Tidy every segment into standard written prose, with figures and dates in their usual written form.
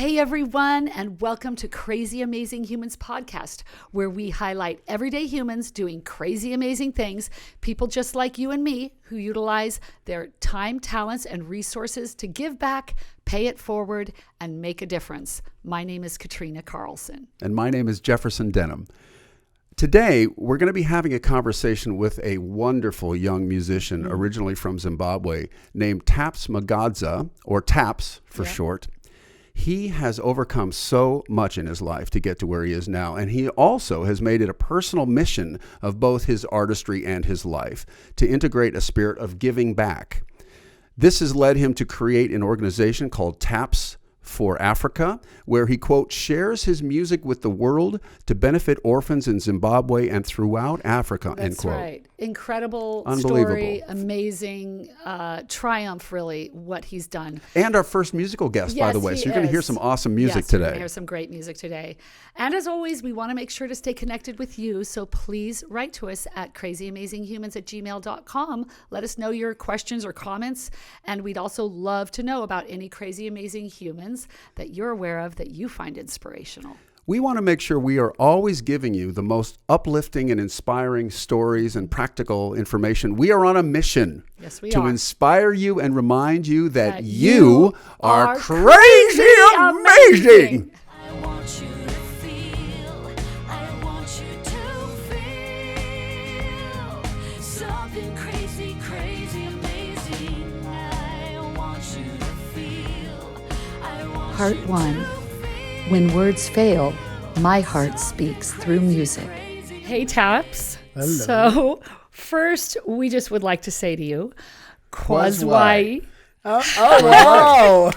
Hey everyone, and welcome to Crazy Amazing Humans podcast, where we highlight everyday humans doing crazy amazing things, people just like you and me who utilize their time, talents, and resources to give back, pay it forward, and make a difference. My name is Katrina Carlson. And my name is Jefferson Denham. Today, we're going to be having a conversation with a wonderful young musician originally from Zimbabwe named Mugadza, or Taps for short. He has overcome so much in his life to get to where he is now, and he also has made it a personal mission of both his artistry and his life to integrate a spirit of giving back. This has led him to create an organization called Taps4Africa, where he, quote, shares his music with the world to benefit orphans in Zimbabwe and throughout Africa, end quote. That's right. Incredible story, amazing triumph, really, what he's done. And our first musical guest, by the way. So you're going to hear some awesome music today. You're going to hear some great music today. And as always, we want to make sure to stay connected with you. So please write to us at crazyamazinghumans@gmail.com. Let us know your questions or comments. And we'd also love to know about any crazy, amazing humans that you're aware of that you find inspirational. We want to make sure we are always giving you the most uplifting and inspiring stories and practical information. We are on a mission to inspire you and remind you that you are crazy amazing. I want you to feel, I want you to feel something crazy, crazy amazing. I want you to feel, I want Part you 1. to When words fail, my heart speaks through music. Hey, Taps. Hello. So, first, we just would like to say to you, Kwazwai. Oh, wow.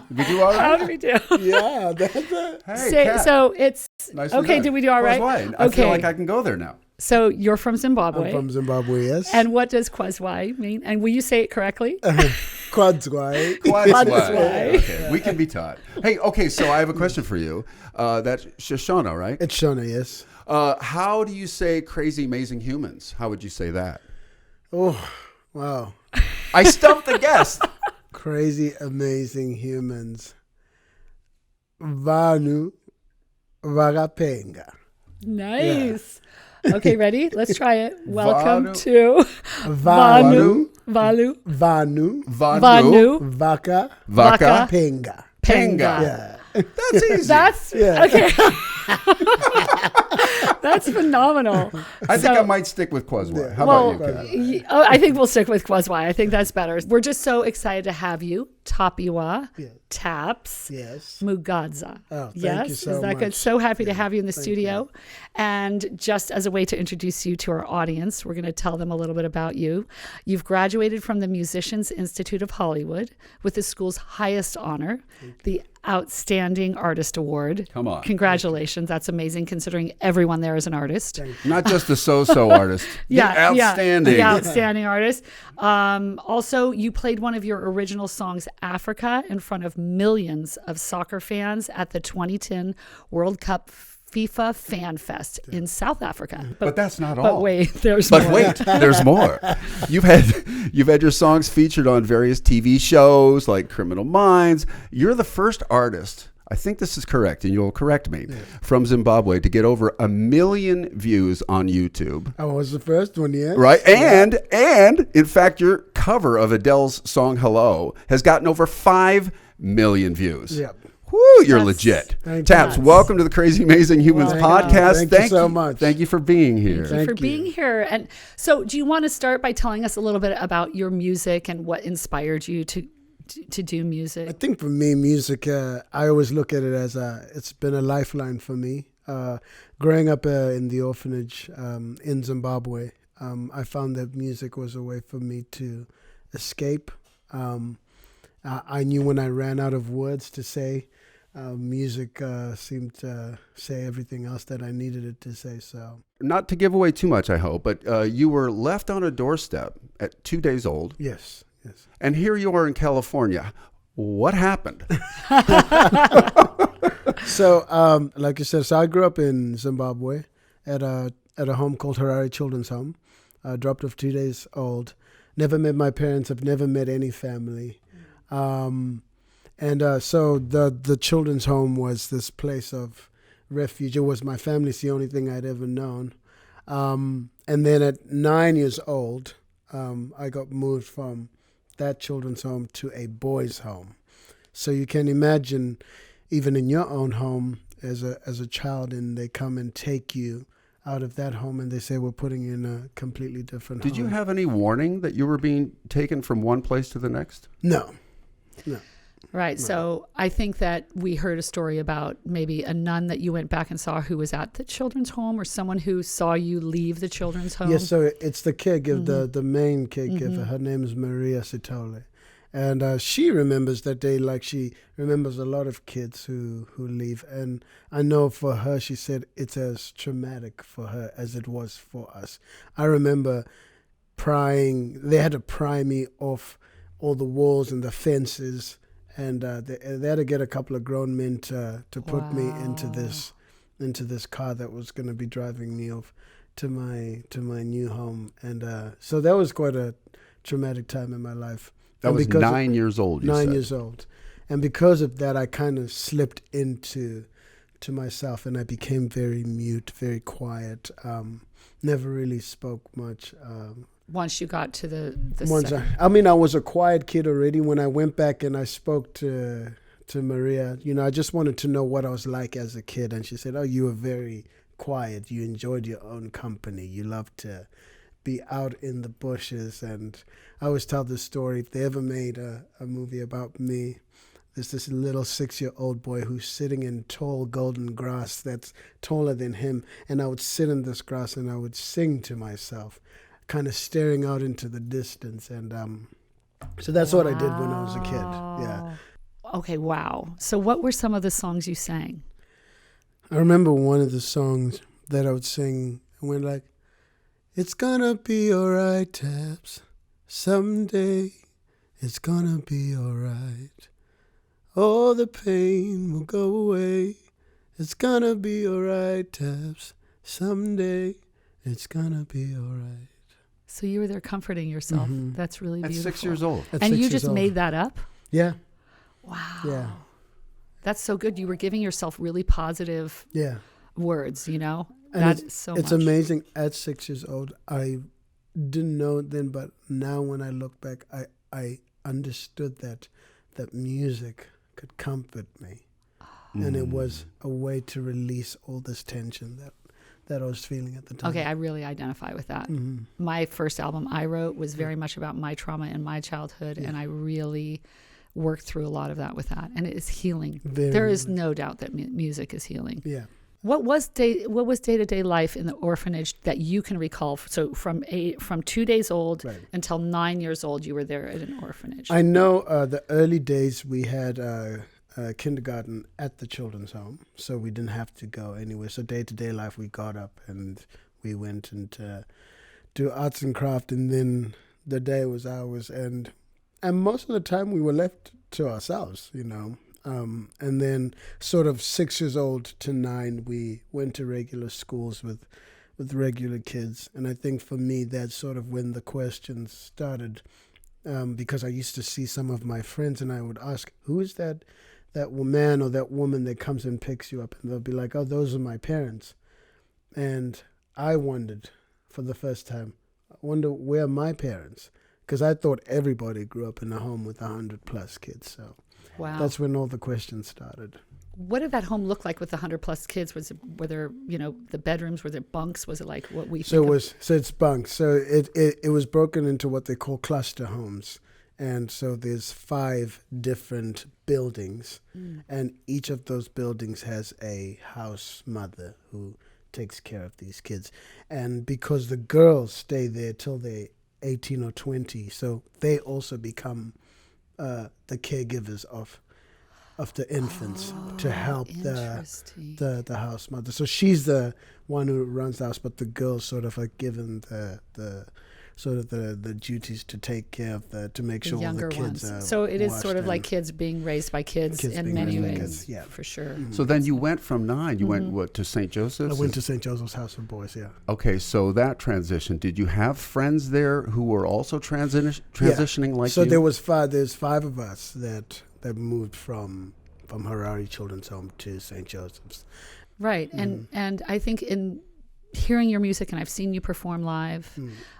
We do all right? How do we do? Yeah, that's it. Hey, Kat. So, it's, Nicely okay, done. did we do all right? Kwazwai. I feel like I can go there now. So, you're from Zimbabwe. I'm from Zimbabwe, yes. And what does Kwazwai mean? And will you say it correctly? Kwadzwai. Kwazwai. Okay, we can be taught. Hey, okay, so I have a question for you. That's Shoshona, right? It's Shona, yes. How do you say crazy amazing humans? How would you say that? Oh, wow. I stumped the guest. Crazy, amazing humans. Vanu Vagapenga. Nice. Okay, ready? Let's try it. Welcome Vanu. to Vanu. Valu. Vanu. Vanu. Vaka. Vaka. Penga. Penga. Yeah. That's easy. That's okay. That's phenomenal. I think I might stick with Kwazwai. How about you, Kat? I think we'll stick with Kwazwai. I think that's better. We're just so excited to have you, Tapiwa, Taps, Yes. Mugadza. Oh, thank yes, you so is that much. good? So happy to have you in the studio. And just as a way to introduce you to our audience, we're going to tell them a little bit about you. You've graduated from the Musicians Institute of Hollywood with the school's highest honor, the Outstanding Artist Award. Come on. Congratulations. That's amazing considering everyone there is an artist. Not just the so-so artist. The outstanding. The outstanding artist. Also, you played one of your original songs, Africa, in front of millions of soccer fans at the 2010 World Cup FIFA Fan Fest in South Africa. But that's not all. But wait, there's more. But wait, there's more. You've had your songs featured on various TV shows like Criminal Minds. You're the first artist, I think this is correct, and you'll correct me, from Zimbabwe to get over 1 million views on YouTube. I was the first one, yes. Right, and in fact, your cover of Adele's song "Hello" has gotten over 5 million views. Yep. Woo, you're legit. Thank Taps, you. welcome to the Crazy Amazing Humans podcast. Thank you so much. Thank you for being here. Thank you for being here. And so, do you want to start by telling us a little bit about your music and what inspired you to do music? I think for me, music, I always look at it as it's been a lifeline for me. Growing up in the orphanage in Zimbabwe, I found that music was a way for me to escape. I knew when I ran out of words to say, music seemed to say everything else that I needed it to say. So, not to give away too much, I hope, but you were left on a doorstep at 2 days old. Yes. And here you are in California. What happened? So, like you said, I grew up in Zimbabwe at a home called Harare Children's Home. Dropped off 2 days old. Never met my parents. I've never met any family. And so the children's home was this place of refuge. It was my family. It's the only thing I'd ever known. And then at 9 years old, I got moved from that children's home to a boys' home. So you can imagine, even in your own home as a child, and they come and take you out of that home and they say, we're putting you in a completely different home. Did you have any warning that you were being taken from one place to the next? No. Right. So I think that we heard a story about maybe a nun that you went back and saw who was at the children's home, or someone who saw you leave the children's home. Yes, so it's the caregiver, the main caregiver. Her name is Maria Sitole. And she remembers that day like she remembers a lot of kids who leave. And I know for her, she said it's as traumatic for her as it was for us. I remember they had to pry me off all the walls and the fences. And they had to get a couple of grown men to put me into this car that was going to be driving me off to my new home. And so that was quite a traumatic time in my life. That was 9 years old, you said. 9 years old. And because of that, I kind of slipped into myself, and I became very mute, very quiet, never really spoke much. Once you got to the I was a quiet kid already. When I went back and I spoke to Maria, I just wanted to know what I was like as a kid. And she said, oh, you were very quiet. You enjoyed your own company. You loved to be out in the bushes. And I always tell this story. If they ever made a movie about me, there's this little 6-year-old boy who's sitting in tall golden grass that's taller than him. And I would sit in this grass and I would sing to myself, kind of staring out into the distance. And so that's what I did when I was a kid. Yeah. Okay, wow. So what were some of the songs you sang? I remember one of the songs that I would sing went like, it's gonna be alright, Taps. Someday it's gonna be alright. All the pain will go away. It's gonna be alright, Taps. Someday it's gonna be alright. So you were there comforting yourself. That's really beautiful. At 6 years old. And you just made that up? Yeah. Wow. Yeah. That's so good. You were giving yourself really positive words, And it's amazing. At 6 years old, I didn't know it then, but now when I look back, I understood that music could comfort me. And it was a way to release all this tension that I was feeling at the time. Okay, I really identify with that. My first album I wrote was very much about my trauma and my childhood, and I really worked through a lot of that with that, and it is healing. There is no doubt that music is healing. Yeah. What was day-to-day life in the orphanage that you can recall? So from 2 days old until 9 years old, you were there at an orphanage. I know the early days we had kindergarten at the children's home, so we didn't have to go anywhere. So day-to-day life, we got up and we went and do arts and craft, and then the day was ours. And most of the time we were left to ourselves, and then sort of 6 years old to 9, we went to regular schools with regular kids. And I think for me, that's sort of when the questions started, because I used to see some of my friends and I would ask, who is that man or that woman that comes and picks you up? And they'll be like, oh, those are my parents. And I wondered for the first time, where are my parents? Because I thought everybody grew up in a home with 100+ kids. So that's when all the questions started. What did that home look like with 100+ kids? Were there the bedrooms? Were there bunks? Was it like what we? So it's bunks. So it was broken into what they call cluster homes, and so there's 5 different buildings, and each of those buildings has a house mother who takes care of these kids, and because the girls stay there till they're 18 or 20, so they also become the caregivers of the infants to help the house mother. So she's the one who runs the house, but the girls sort of are given the duties to take care of to make sure all the kids are so it is sort of like kids being raised by kids in many ways. Yeah, for sure. So then you went from 9, you went to St. Joseph's? I went to St. Joseph's House for Boys, yeah. Okay, so that transition, did you have friends there who were also transitioning like so you? there's 5 of us that that moved from Harare Children's Home to St. Joseph's. Right. And I think in hearing your music, and I've seen you perform live,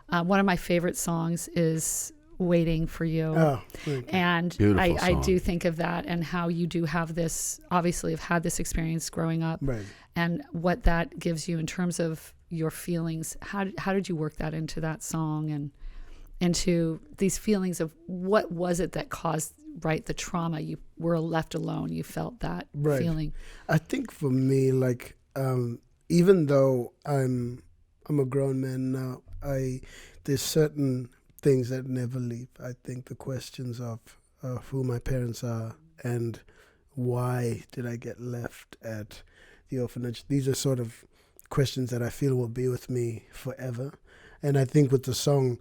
one of my favorite songs is Waiting for You. Oh, thank you. And Beautiful I song. do think of that and how you do have this, obviously have had this experience growing up, Right. and what that gives you in terms of your feelings. How did you work that into that song and into these feelings of what was it that caused, right, the trauma? You were left alone. You felt that Right. feeling. I think for me, like, even though I'm a grown man now, there's certain things that never leave. I think the questions of who my parents are and why did I get left at the orphanage. These are sort of questions that I feel will be with me forever. And I think with the song,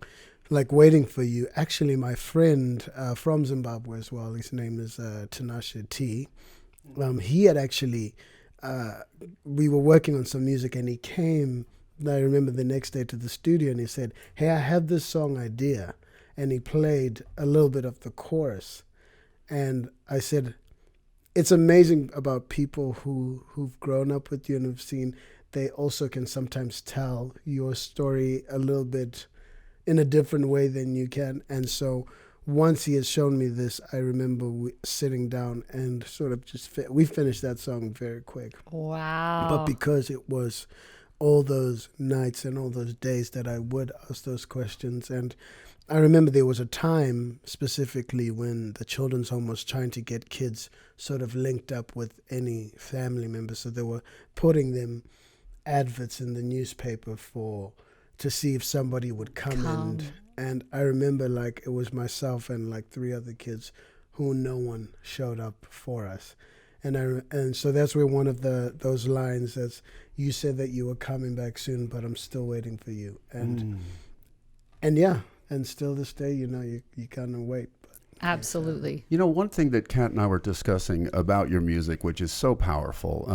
like Waiting for You, actually my friend from Zimbabwe as well, his name is Tinashe T. He had actually, we were working on some music and he came, I remember the next day to the studio, and he said, hey, I have this song idea. And he played a little bit of the chorus. And I said, it's amazing about people who've grown up with you and who've seen, they also can sometimes tell your story a little bit in a different way than you can. And so once he had shown me this, I remember sitting down and sort of we finished that song very quick. Wow. But because it was all those nights and all those days that I would ask those questions. And I remember there was a time specifically when the children's home was trying to get kids sort of linked up with any family member. So they were putting them adverts in the newspaper to see if somebody would come. And I remember, like, it was myself and like 3 other kids who no one showed up for us. And so that's where one of those lines that's, you said that you were coming back soon, but I'm still waiting for you. And yeah, and still this day, you kind of wait. But Absolutely. You know, one thing that Kat and I were discussing about your music, which is so powerful,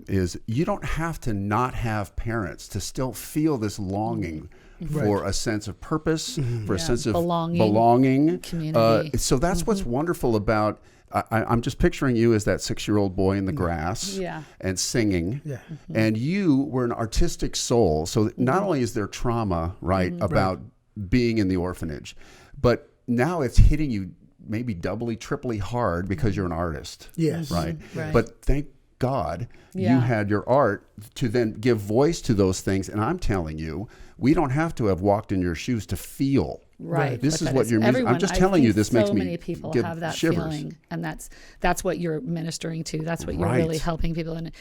is you don't have to not have parents to still feel this longing for a sense of purpose, for a sense of belonging. Community. So that's what's wonderful about, I'm just picturing you as that 6-year-old boy in the grass and singing. Yeah. And you were an artistic soul. So not only is there trauma, about being in the orphanage, but now it's hitting you maybe doubly, triply hard because you're an artist. Yes. Right. Right. But thank God you had your art to then give voice to those things. And I'm telling you, we don't have to have walked in your shoes to feel. Right. This But is that what your music. everyone. I'm just I telling you, think this makes me. So many people give have that shivers. feeling, and that's what you're ministering to. That's what you're Right. really helping people, and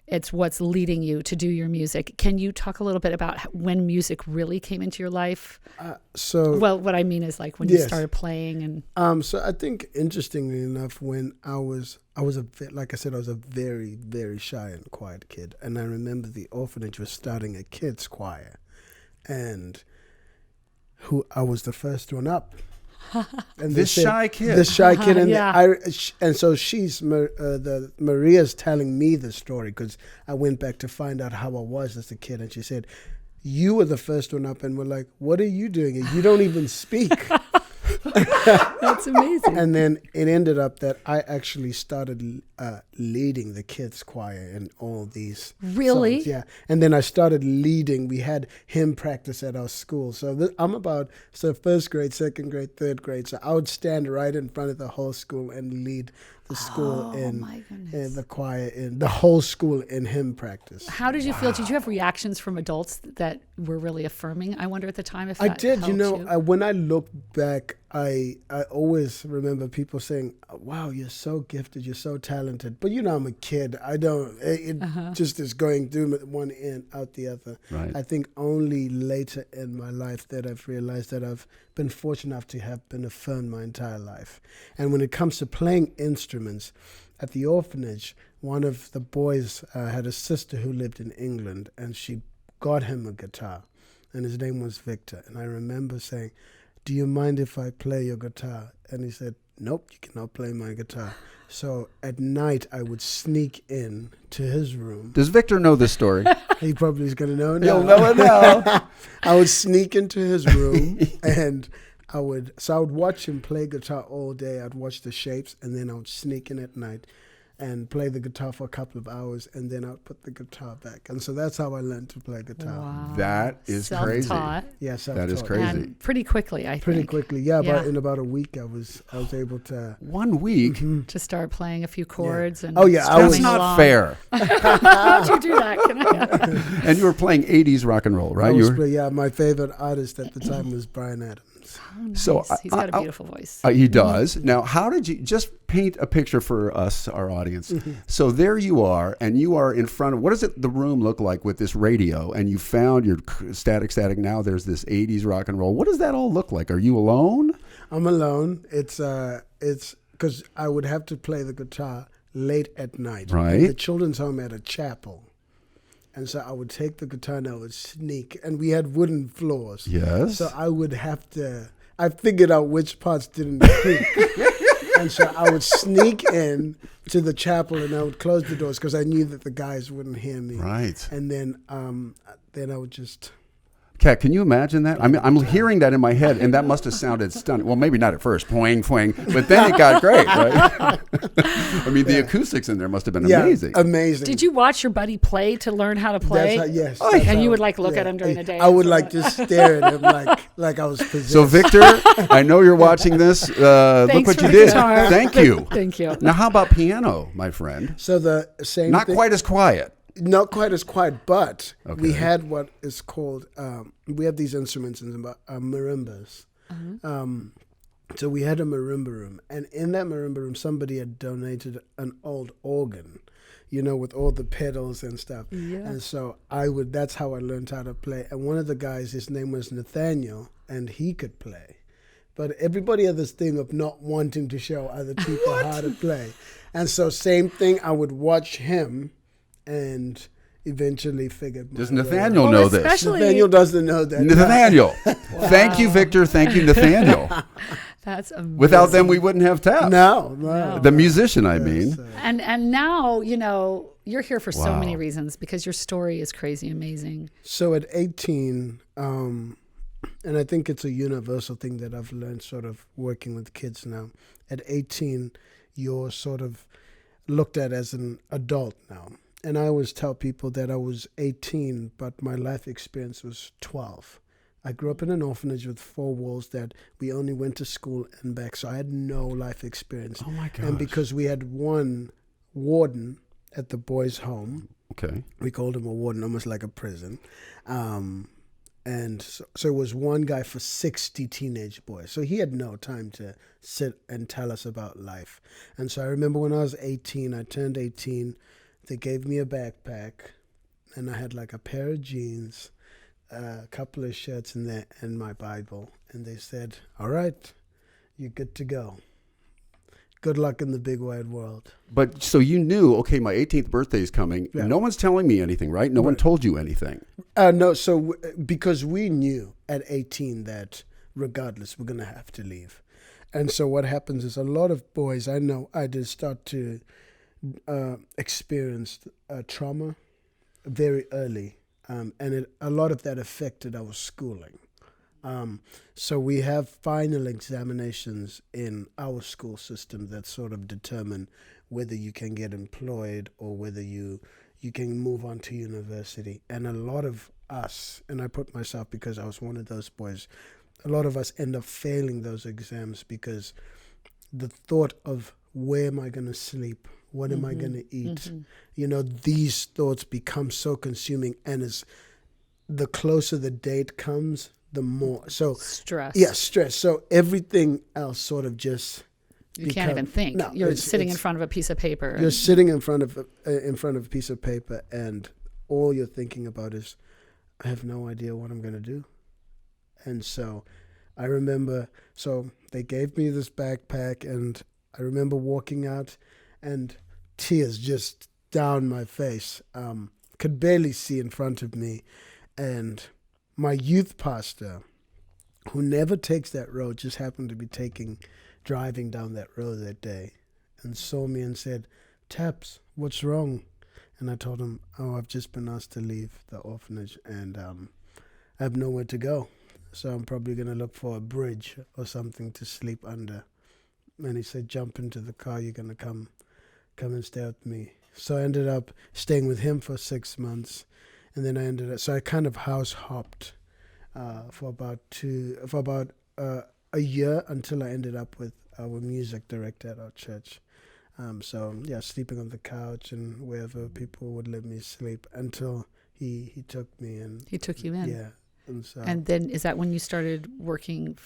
it's what's leading you to do your music. Can you talk a little bit about when music really came into your life? Well, what I mean is like when you started playing and. So I think interestingly enough, when I was like I said, I was a very, very shy and quiet kid, and I remember the orphanage was starting a kids choir, and I was the first one up. And This shy kid, and and so she's Maria's telling me the story because I went back to find out how I was as a kid, and she said, "You were the first one up," and we're like, "What are you doing? You don't even speak." That's amazing. And then it ended up that I actually started leading the kids choir in all these Really? songs. Yeah. And then I started leading. We had hymn practice at our school. So I'm about first grade, second grade, third grade. So I would stand right in front of the whole school and lead the school in the choir, in the whole school in hymn practice. How did you feel? Did you have reactions from adults that were really affirming? I wonder at the time if I that did. helped When I look back, I always remember people saying, "Wow, you're so gifted, you're so talented." But I'm a kid. I don't. It just is going through one end out the other. Right. I think only later in my life that I've realized that I've been fortunate enough to have been affirmed my entire life. And when it comes to playing instruments, at the orphanage, one of the boys had a sister who lived in England, and she got him a guitar, and his name was Victor. And I remember saying, "Do you mind if I play your guitar?" And he said, "Nope, you cannot play my guitar." So at night, I would sneak in to his room. Does Victor know this story? He probably is going to know now. He'll know it now. I would sneak into his room and I would watch him play guitar all day. I'd watch the shapes, and then I would sneak in at night and play the guitar for a couple of hours, and then I would put the guitar back. And so that's how I learned to play guitar. Wow. That is crazy. Self-taught. Yes, That is crazy. And pretty quickly, I think. Pretty quickly, yeah. Yeah. In about a week, I was able to. 1 week? To start playing a few chords. And Oh, yeah, I That's was- not along. fair. How'd you do that? Can I- And you were playing 80s rock and roll, right? My favorite artist at the time was Brian Adams. So Nice. He's got a beautiful voice. He does. Now, how did you just paint a picture for us, our audience? So there you are, and you are in front of, what does the room look like with this radio? And you found your static. Now there's this 80s rock and roll. What does that all look like? Are you alone? I'm alone. It's because I would have to play the guitar late at night. Right. The children's home had a chapel. And so I would take the guitar and I would sneak. And we had wooden floors. Yes. So I would have to, I figured out which parts didn't creak. And so I would sneak in to the chapel and I would close the doors because I knew that the guys wouldn't hear me. Right. And then I would just... Kat, can you imagine that? I mean, I'm hearing that in my head, and that must have sounded stunning. Well, maybe not at first, poing, but then it got great, right? I mean, the acoustics in there must have been amazing. Amazing. Did you watch your buddy play to learn how to play? Yes. And that's you how- would like look at him during the day? I would like just stare at him like I was possessed. So, Victor, I know you're watching this. Look Thanks what for you the did. guitar. Thank you. Thank you. Now, how about piano, my friend? So the same Not thing, quite as quiet. not quite as quiet, but Okay. we had what is called, we have these instruments in Zimbabwe, marimbas. So we had a marimba room, and in that marimba room, somebody had donated an old organ, with all the pedals and stuff. Yeah. And so that's how I learned how to play. And one of the guys, his name was Nathaniel, and he could play. But everybody had this thing of not wanting to show other people how to play. And so same thing, I would watch him and eventually figured my Does way Nathaniel out. know this? especially Nathaniel doesn't know that. Nathaniel. Thank you, Victor. Thank you, Nathaniel. That's amazing. Without them, we wouldn't have Taps. No. The musician, I mean. And now, you're here for so Wow. many reasons because your story is crazy amazing. So at 18, and I think it's a universal thing that I've learned sort of working with kids now. At 18, you're sort of looked at as an adult now. And I always tell people that I was 18, but my life experience was 12. I grew up in an orphanage with 4 walls that we only went to school and back. So I had no life experience. Oh, my gosh. And because we had one warden at the boys' home, Okay. we called him a warden, almost like a prison. And so it was one guy for 60 teenage boys. So he had no time to sit and tell us about life. And so I remember when I was 18, I turned 18, they gave me a backpack, and I had like a pair of jeans, a couple of shirts in there, and my Bible. And they said, all right, you're good to go. Good luck in the big wide world. But so you knew, okay, my 18th birthday is coming. Yeah. No one's telling me anything, right? No one told you anything. No, so because we knew at 18 that regardless, we're going to have to leave. And so what happens is a lot of boys, I know, I did start to experience trauma very early. And a lot of that affected our schooling. So we have final examinations in our school system that sort of determine whether you can get employed or whether you can move on to university. And a lot of us, and I put myself because I was one of those boys, a lot of us end up failing those exams because the thought of where am I going to sleep? What am I going to eat? These thoughts become so consuming, and as the closer the date comes, the more Stress. Yeah, stress. So everything else sort of just You can't even think. No, You're it's- sitting in it's- front of a piece of paper. You're sitting in front of a piece of paper, and all you're thinking about is, I have no idea what I'm going to do. And so I remember, so they gave me this backpack, and I remember walking out, and tears just down my face. Could barely see in front of me. And my youth pastor, who never takes that road, just happened to be driving down that road that day, and saw me and said, "Taps, what's wrong?" And I told him, "Oh, I've just been asked to leave the orphanage, and I have nowhere to go." so I'm probably going to look for a bridge or something to sleep under. And he said, jump into the car, you're going to come and stay with me. So I ended up staying with him for 6 months. And then I kind of house hopped for about a year until I ended up with our music director at our church. So yeah, sleeping on the couch and wherever people would let me sleep until he took me and He took you in. yeah. And so And then is that when you started working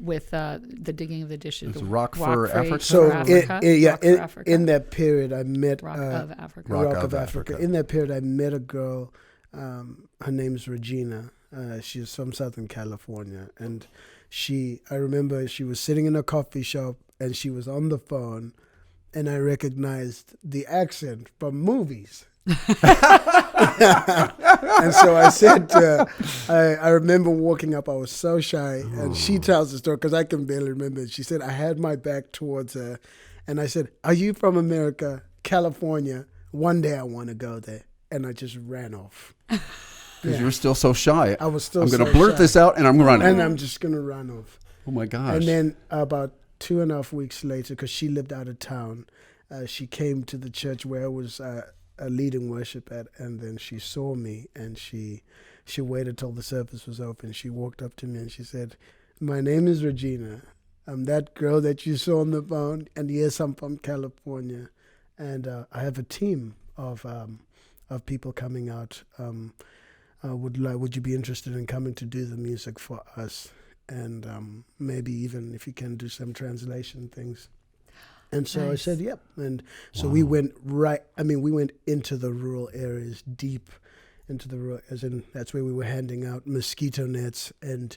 with the digging of the dishes? It's Rock for Africa? so Africa? Rock for Africa? in that period I met Rock of Africa. Rock Rock of of Africa. Africa. In that period I met a girl. Her name's Regina. She's from Southern California, and I remember she was sitting in a coffee shop and she was on the phone, and I recognized the accent from movies. And so I said to her, I remember walking up, I was so shy, and she tells the story because I can barely remember it. She said, I had my back towards her, and I said, are you from America, California? One day I want to go there. And I just ran off. Because you were still so shy. I was still I'm going to so blurt shy. this out and I'm running. And I'm just going to run off. Oh my gosh. And then about 2.5 weeks later, because she lived out of town, she came to the church where I was leading worship at, and then she saw me, and she waited till the service was open. She walked up to me and she said, my name is Regina. I'm that girl that you saw on the phone, and yes, I'm from California. And I have a team of people coming out. Would you be interested in coming to do the music for us? And maybe even if you can do some translation things. And so Nice. I said, yep. And so we went we went into the rural areas, deep into the rural, as in that's where we were handing out mosquito nets and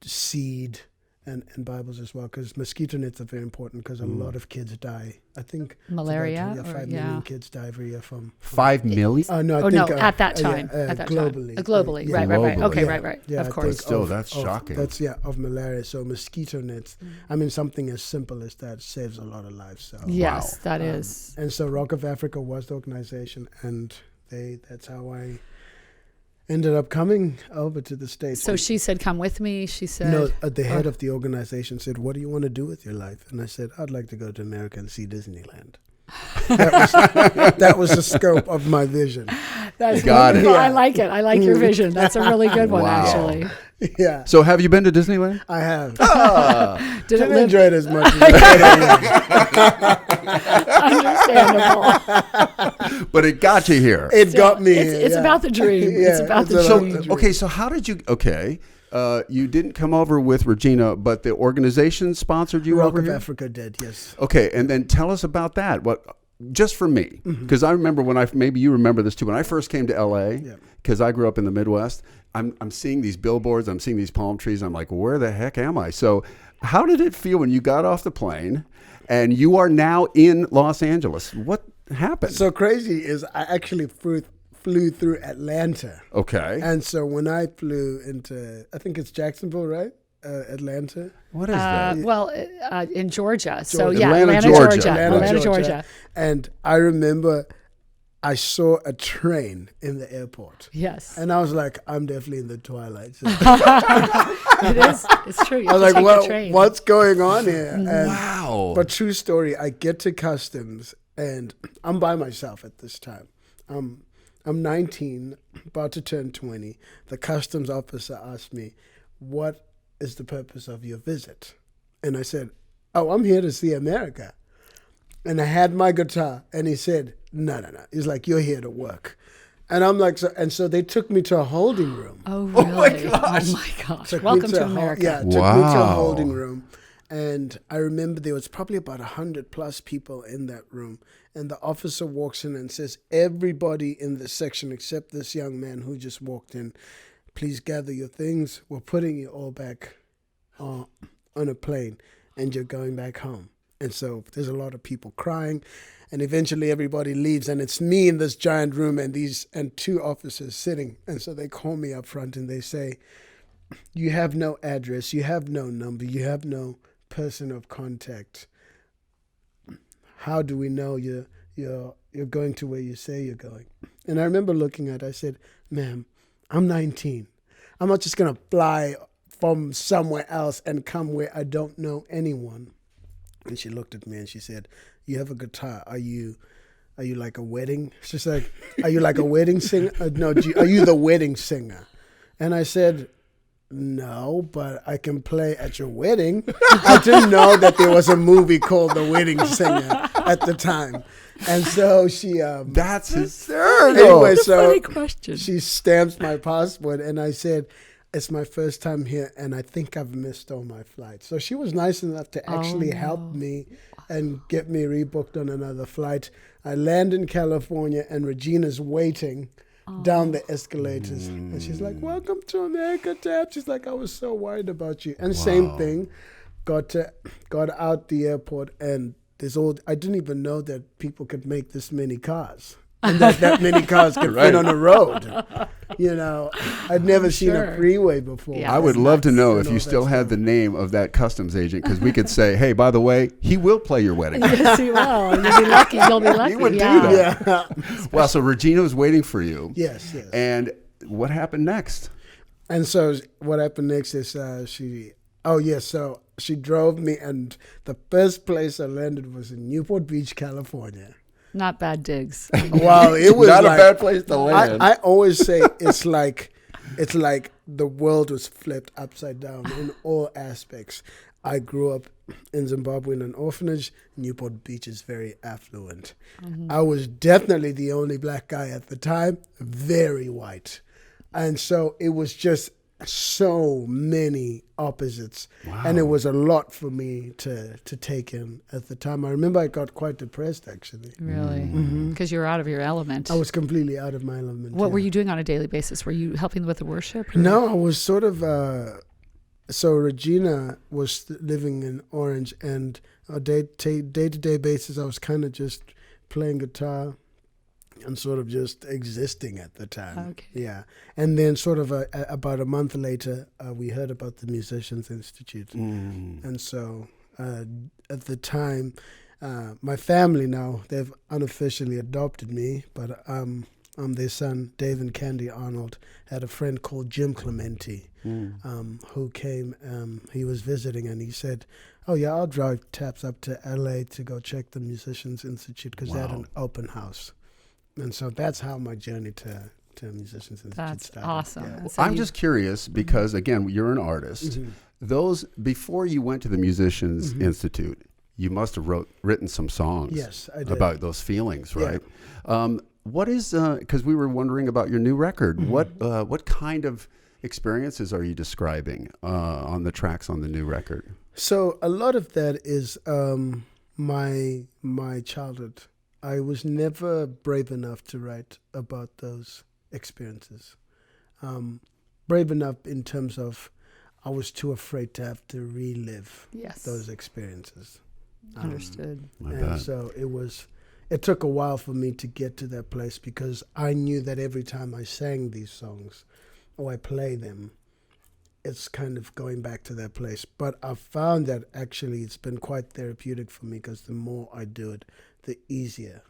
seed and Bibles as well, because mosquito nets are very important because a lot of kids die. I think Malaria? it's about 5 million kids die every year from 5 million? no, I Oh, think, no, at that time. At that globally. time. Globally. Yeah. Right, right, right. Globally. Okay, Yeah. right. Yeah, Of I course. think Still, that's shocking. That's of malaria. So mosquito nets. I mean, something as simple as that saves a lot of lives. So Yes, that is. And so Rock of Africa was the organization, and that's how I ended up coming over to the States. So she said, come with me. She said, No, the head of the organization said, what do you want to do with your life? And I said, I'd like to go to America and see Disneyland. That was the scope of my vision. That's Got it. wonderful. I like it. I like your vision. That's a really good one, Wow. actually. Yeah, So have you been to Disneyland? I have. Did it Didn't live? enjoy it as much as I Understandable. But it got you here. It got me. It's yeah. about the dream. It's Yeah, about the it's So, about dream. the okay, so how did you, you didn't come over with Regina, but the organization sponsored you Rock over of here? Africa did, yes. Okay, and then tell us about that. Just for me, because I remember maybe you remember this too. When I first came to LA, because I grew up in the Midwest, I'm seeing these billboards, I'm seeing these palm trees. I'm like, where the heck am I? So, how did it feel when you got off the plane and you are now in Los Angeles? What happened? So crazy is I actually flew through Atlanta. Okay, And so when I flew into, I think it's Jacksonville, right? Atlanta. what is that? Well, in Georgia. So, Georgia. yeah, Atlanta, Atlanta, Georgia. Georgia. Atlanta, Atlanta, Georgia. And I remember I saw a train in the airport. Yes. And I was like, I'm definitely in the twilight zone. It is. It's true. You I have was to like, take the train. what's going on here? And, Wow. But true story, I get to customs and I'm by myself at this time. I'm 19, about to turn 20. The customs officer asked me, what is the purpose of your visit? And I said, oh, I'm here to see America. And I had my guitar, and he said, no. He's like, you're here to work. And I'm like, so they took me to a holding room. Oh, really? Oh, my gosh. Took me Welcome to a America. Yeah, took me to a Wow. holding room. And I remember there was probably about 100 plus people in that room. And the officer walks in and says, everybody in this section except this young man who just walked in, please gather your things. We're putting you all back on a plane and you're going back home. And so there's a lot of people crying. And eventually everybody leaves, and it's me in this giant room and two officers sitting. And so they call me up front and they say, you have no address, you have no number, you have no person of contact. How do we know you're going to where you say you're going? And I remember looking at it, I said, ma'am, I'm 19. I'm not just going to fly from somewhere else and come where I don't know anyone. And she looked at me and she said, "You have a guitar. Are you like a wedding?" She's like, "Are you like a wedding singer? No, are you the wedding singer?" And I said, "No, but I can play at your wedding." I didn't know that there was a movie called The Wedding Singer at the time. And so she... That's hysterical. Anyway, so Funny question. she stamps my passport, and I said, "It's my first time here, and I think I've missed all my flights." So she was nice enough to actually help me and get me rebooked on another flight. I land in California, and Regina's waiting down the escalators. And she's like, "Welcome to America, Taps." She's like, "I was so worried about you." And same thing, got out the airport, and I didn't even know that people could make this many cars. And that many cars could fit on a road. I'd never seen a freeway before. Yeah, I would love to know if you still had the name of that customs agent, because we could say, "Hey, by the way, he will play your wedding." Yes, he will. And you'll be lucky. You'll be lucky. He would do yeah. that. Well, so Regina was waiting for you. Yes. And what happened next? And so what happened next is so she drove me, and the first place I landed was in Newport Beach, California. Not bad digs. Wow, it was Not like, a bad place to land. I always say it's like the world was flipped upside down in all aspects. I grew up in Zimbabwe in an orphanage. Newport Beach is very affluent. I was definitely the only black guy at the time, very white. And so it was just so many opposites. Wow. And it was a lot for me to take in at the time. I remember I got quite depressed, actually. Really? Because you were out of your element. I was completely out of my element. What were you doing on a daily basis? Were you helping with the worship? Or? No, I was sort of... so Regina was living in Orange, and on a day-to-day basis, I was kind of just playing guitar and sort of just existing at the time. Okay. Yeah. And then sort of about a month later, we heard about the Musicians Institute. And so at the time, my family now, they've unofficially adopted me, but their son, Dave and Candy Arnold, had a friend called Jim Clementi who came. He was visiting, and he said, "Oh, yeah, I'll drive Taps up to L.A. to go check the Musicians Institute," because they had an open house. And so that's how my journey to Musicians Institute That's started. awesome. Yeah. And so I'm you- just curious because, again, you're an artist. Those before you went to the Musicians Institute, you must have written some songs. Yes, I did. About those feelings, right? What is because we were wondering about your new record. What kind of experiences are you describing on the tracks on the new record? So a lot of that is my childhood. I was never brave enough to write about those experiences. Brave enough in terms of I was too afraid to have to relive those experiences. Understood. And so it took a while for me to get to that place, because I knew that every time I sang these songs or I play them, it's kind of going back to that place. But I found that actually it's been quite therapeutic for me, because the more I do it, the easier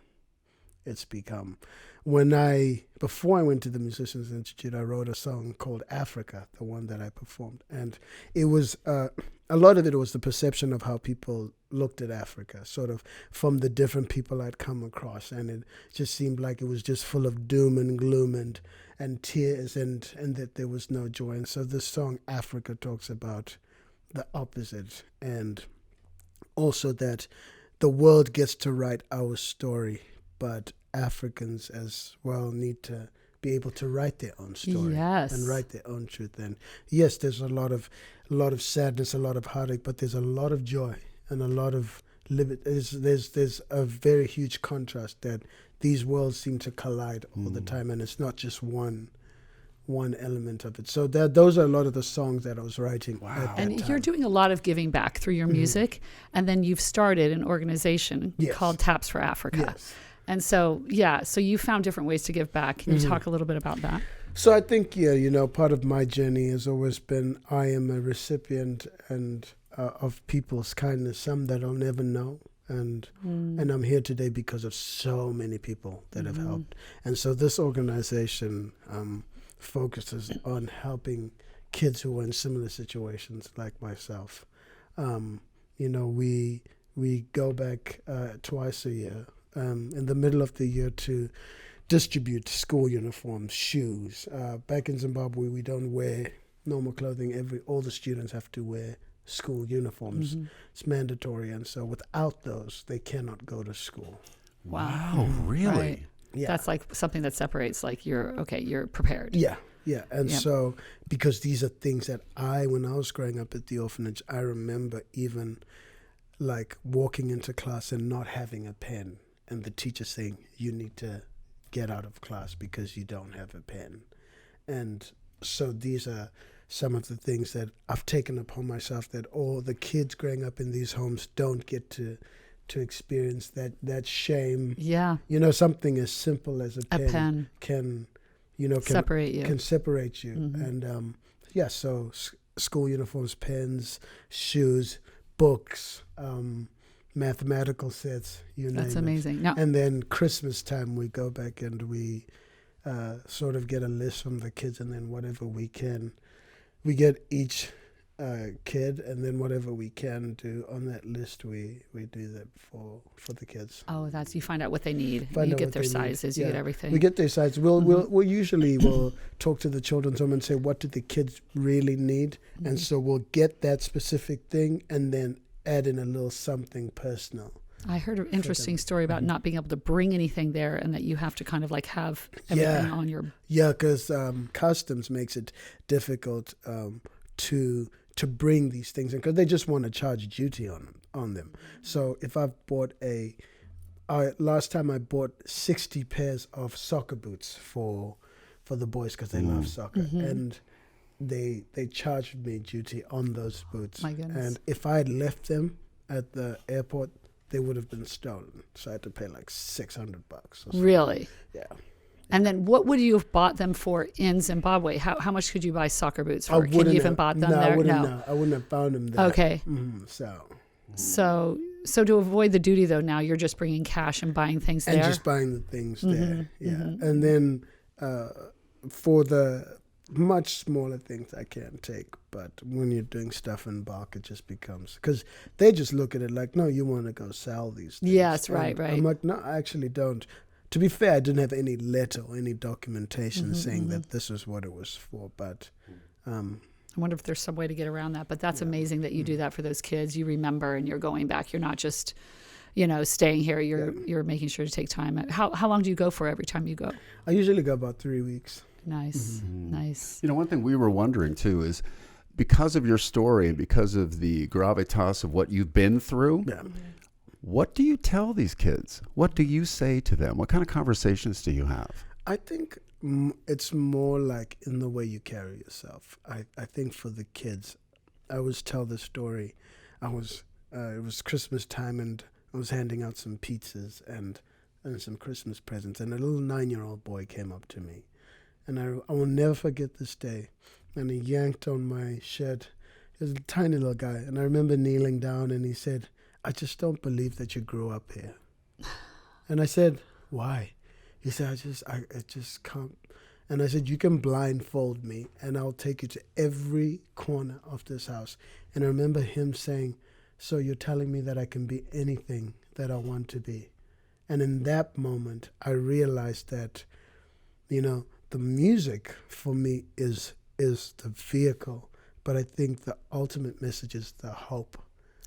it's become. Before I went to the Musicians Institute, I wrote a song called Africa, the one that I performed. And it was, a lot of it was the perception of how people looked at Africa, sort of from the different people I'd come across. And it just seemed like it was just full of doom and gloom and tears, and that there was no joy. And so this song, Africa, talks about the opposite, and also that the world gets to write our story, but Africans as well need to be able to write their own story and write their own truth. And yes, there's a lot of sadness, a lot of heartache, but there's a lot of joy and a lot of there's a very huge contrast that these worlds seem to collide all the time, and it's not just one element of it. So those are a lot of the songs that I was writing at that And time. you're doing a lot of giving back through your music, and then you've started an organization called Taps4Africa. Yes. And so, so you found different ways to give back. Can you talk a little bit about that? So I think, part of my journey has always been I am a recipient and of people's kindness, some that I'll never know. And I'm here today because of so many people that have helped. And so this organization focuses on helping kids who were in similar situations like myself. We go back twice a year, in the middle of the year, to distribute school uniforms, shoes. Back in Zimbabwe, we don't wear normal clothing. All the students have to wear school uniforms. It's mandatory, and so without those, they cannot go to school. Wow, really? Right. Yeah. That's like something that separates, like you're prepared. Yeah. And Yep. so, because these are things that when I was growing up at the orphanage, I remember even like walking into class and not having a pen, and the teacher saying, you need to get out of class because you don't have a pen. And so these are some of the things that I've taken upon myself, that all the kids growing up in these homes don't get to experience that shame. Yeah. Something as simple as a pen can Separate you. Can separate you. And so school uniforms, pens, shoes, books, mathematical sets, you name it. That's amazing. Now, And then Christmas time, we go back and we sort of get a list from the kids, and then whatever we can, we get each kid, and then whatever we can do on that list, we do that for the kids. that's, you find out what they need. Find You out get what their they need. sizes. You Yeah. get everything. We get their sizes. We'll usually talk to the children's home and say, what do the kids really need? And so we'll get that specific thing and then add in a little something personal. I heard an interesting story about not being able to bring anything there, and that you have to kind of like have everything on your. Yeah, because customs makes it difficult to bring these things in, because they just want to charge duty on them. So if I've bought last time I bought 60 pairs of soccer boots for the boys, because they love soccer, and they charged me duty on those boots. My goodness. And if I had left them at the airport, they would have been stolen. So I had to pay like $600 or something. Really? Yeah. And then what would you have bought them for in Zimbabwe? How much could you buy soccer boots for? Can you even bought them there? I wouldn't have found them there. Okay. So So to avoid the duty, though, now you're just bringing cash and buying things there? and just buying the things there. Yeah. And then for the much smaller things I can't take, but when you're doing stuff in bulk, it just becomes, because they just look at it like, no, you want to go sell these things. Yes, And right. I'm like, no, I actually don't. To be fair, I didn't have any letter or any documentation saying that this is what it was for, but I wonder if there's some way to get around that. But that's amazing that you do that for those kids. You remember, and you're going back. You're not just, staying here. You're making sure to take time. How long do you go for every time you go? I usually go about 3 weeks. Nice, nice. One thing we were wondering too is, because of your story and because of the gravitas of what you've been through, what do you tell these kids? What do you say to them? What kind of conversations do you have? I think it's more like in the way you carry yourself. I think for the kids, I always tell the story. It was Christmas time, and I was handing out some pizzas and some Christmas presents, and a little 9-year-old boy came up to me, and I will never forget this day. And he yanked on my shirt. He was a tiny little guy, and I remember kneeling down, and he said, "I just don't believe that you grew up here." And I said, "Why?" He said, I just can't. And I said, "You can blindfold me, and I'll take you to every corner of this house." And I remember him saying, "So you're telling me that I can be anything that I want to be?" And in that moment, I realized that, the music for me is the vehicle, but I think the ultimate message is the hope.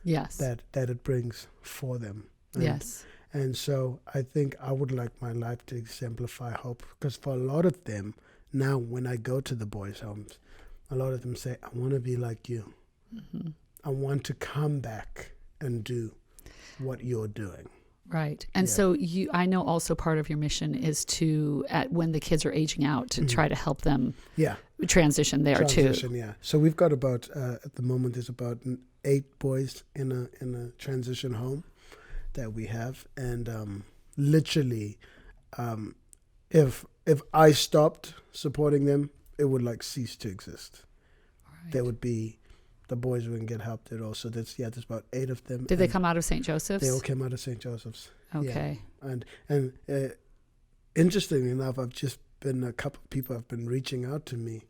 Yes. That it brings for them. Yes. And so I think I would like my life to exemplify hope, because for a lot of them, now when I go to the boys' homes, a lot of them say, "I want to be like you. I want to come back and do what you're doing." Right. And so I know also part of your mission is to, when the kids are aging out, to try to help them transition there too. Yeah. So we've got about, at the moment, there's about 8 boys in a transition home that we have. And literally, if I stopped supporting them, it would cease to exist. Right. There would be, the boys wouldn't get helped at all. So there's about 8 of them. Did they come out of St. Joseph's? They all came out of St. Joseph's. Okay. Yeah. And interestingly enough, I've just been, a couple of people have been reaching out to me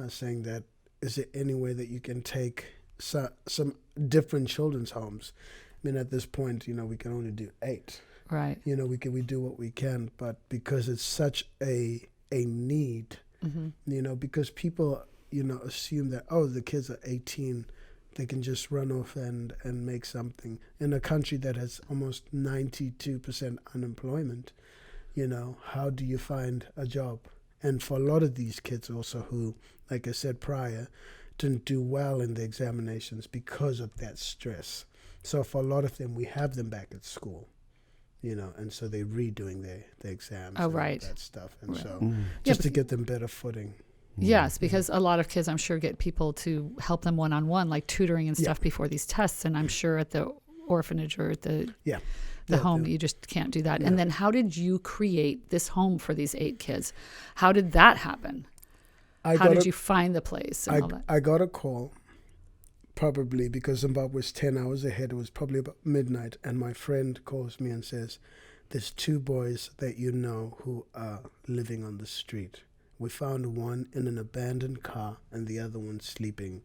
saying that is there any way that you can take some different children's homes? I mean, at this point, we can only do 8. Right. We do what we can, but because it's such a need, because people, assume that, the kids are 18, they can just run off and make something. In a country that has almost 92% unemployment, how do you find a job? And for a lot of these kids also who, like I said prior, didn't do well in the examinations because of that stress. So for a lot of them, we have them back at school, and so they're redoing their exams and right. all that stuff. And Right. so just to get them better footing. Yes, because a lot of kids, I'm sure, get people to help them one-on-one, like tutoring and stuff before these tests. And I'm sure at the orphanage or at the home, you just can't do that. Yeah. And then how did you create this home for these 8 kids? How did that happen? How did you find the place and all that? I got a call, probably because Zimbabwe was 10 hours ahead. It was probably about midnight. And my friend calls me and says, there's 2 boys that who are living on the street. We found one in an abandoned car and the other one sleeping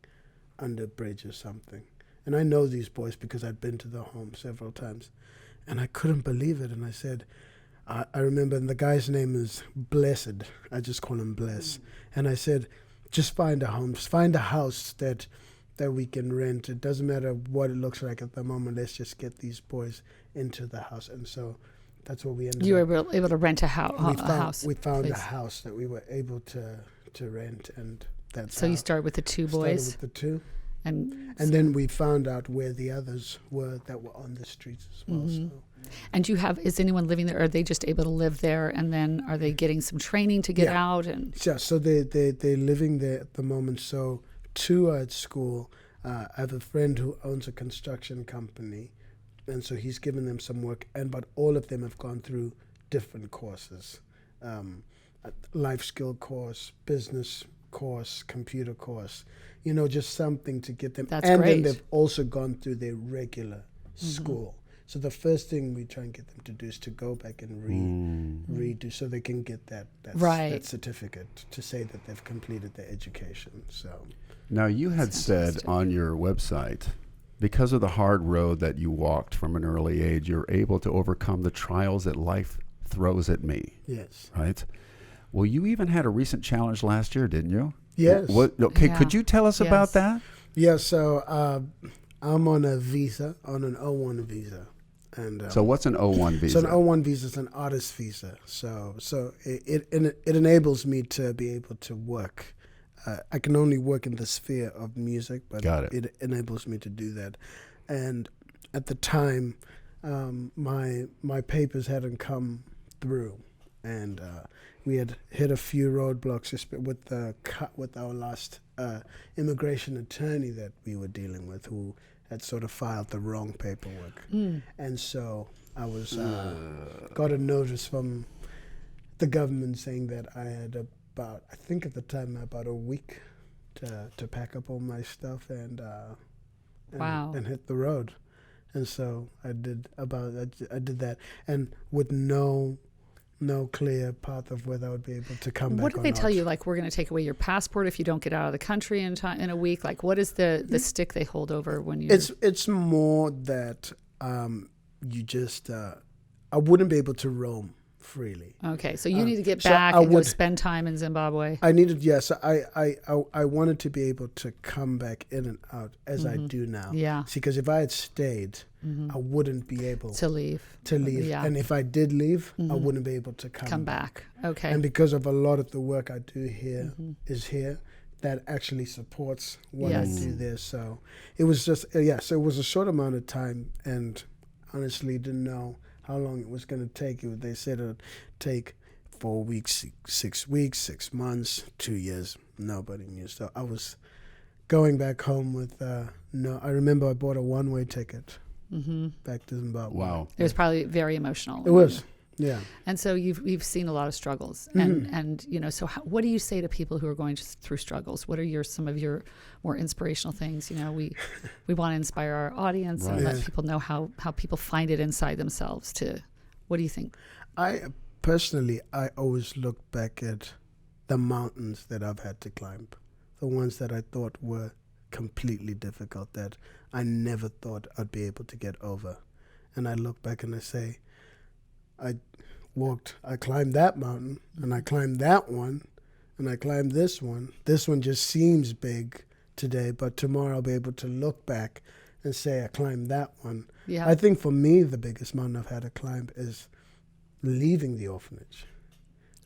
under a bridge or something. And I know these boys because I'd been to the home several times. And I couldn't believe it. And I said, I remember, and the guy's name is Blessed. I just call him Bless. And I said, just find a home. Just find a house that we can rent. It doesn't matter what it looks like at the moment. Let's just get these boys into the house. And so that's what we ended up. You were able to rent a house. We found place. a house that we were able to rent, and that's So you started with the 2 boys? Started with the 2. And then we found out where the others were that were on the streets as well. So. And is anyone living there? Are they just able to live there? And then are they getting some training to get out? And So they're living there at the moment. So 2 are at school. I have a friend who owns a construction company, and so he's given them some work. But all of them have gone through different courses, a life skill course, business course, computer course. Just something to get them. That's and great. then they've also gone through their regular school. So the first thing we try and get them to do is to go back and redo, so they can get that certificate to say that they've completed their education. So Now, you had said on your website, because of the hard road that you walked from an early age, you're able to overcome the trials that life throws at me. yes, Right? Well, you even had a recent challenge last year, didn't you? yes, Okay, Yeah. could you tell us about Yes. that? yeah. So I'm on a visa, on an O1 visa, and So what's an O1 visa? So an O1 visa is an artist visa. So it enables me to be able to work. I can only work in the sphere of music, but Got it. it enables me to do that. And at the time, my papers hadn't come through, and we had hit a few roadblocks with our last immigration attorney that we were dealing with, who had sort of filed the wrong paperwork. And so I was got a notice from the government saying that I had I think at the time, about a week to pack up all my stuff and Wow. and hit the road. And so I did that, and with no clear path of whether I would be able to come back. What did or they not. tell you? Like, we're going to take away your passport if you don't get out of the country in a week? Like, what is the stick they hold over when you? It's more that you just I wouldn't be able to roam freely. Okay, so you need to get so back I and go would- spend time in Zimbabwe. I needed, yes. I wanted to be able to come back in and out as I do now. Yeah. See, because if I had stayed, I wouldn't be able To leave. to leave. Yeah. And if I did leave, I wouldn't be able to Come back. Okay. And because of a lot of the work I do here is here, that actually supports what Yes. I do there. So it was just, so it was a short amount of time, and honestly didn't know how long it was going to take. They said it would take 4 weeks, 6 weeks, 6 months, 2 years. Nobody knew. So I was going back home with, I remember I bought a one-way ticket back to Zimbabwe. Wow. It was probably very emotional. It was, yeah. And so you've seen a lot of struggles, and so what do you say to people who are going through struggles? What are some of your more inspirational things? We want to inspire our audience and let Right. people know how people find it inside themselves. What do you think? I always look back at the mountains that I've had to climb the ones that I thought were completely difficult, that I never thought I'd be able to get over. And I look back and I say, I climbed that mountain, and I climbed that one, and I climbed this one. This one just seems big today, but tomorrow I'll be able to look back and say I climbed that one. Yeah. I think for me, the biggest mountain I've had to climb is leaving the orphanage.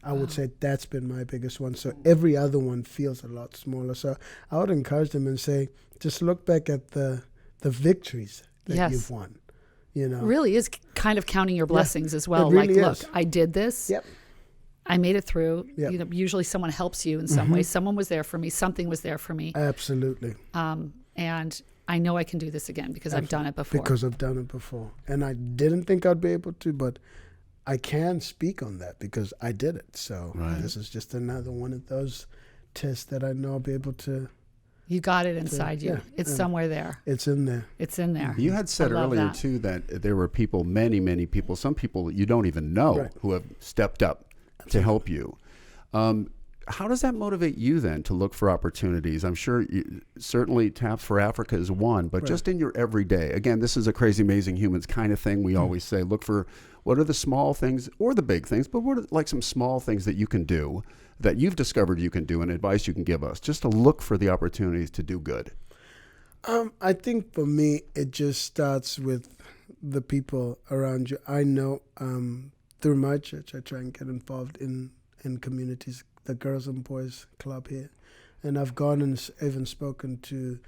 I would say that's been my biggest one. So every other one feels a lot smaller. So I would encourage them and say, just look back at the victories that Yes. you've won. You know, Really is kind of counting your blessings as well. it really Like, is. look, I did this. Yep. I made it through. Yep. You know, usually someone helps you in some way. Someone was there for me. Something was there for me. Absolutely. And I know I can do this again because I've done it before. Because I've done it before. And I didn't think I'd be able to, but I can speak on that because I did it. So this is just another one of those tests that I know I'll be able to. You got it inside you. yeah, It's and- somewhere there. It's in there. It's in there. You had said I love earlier that. too that there were people, many people, some people you don't even know Right. who have stepped up to help you. How does that motivate you then to look for opportunities? I'm sure certainly Taps4Africa is one, but just in your everyday, again, this is a crazy, amazing humans kind of thing. We always say, look for what are the small things or the big things, but what are like some small things that you can do that you've discovered you can do and advice you can give us just to look for the opportunities to do good? I think for me, it just starts with the people around you. I know through my church, I try and get involved in communities, the Girls and Boys Club here. And I've gone and even spoken to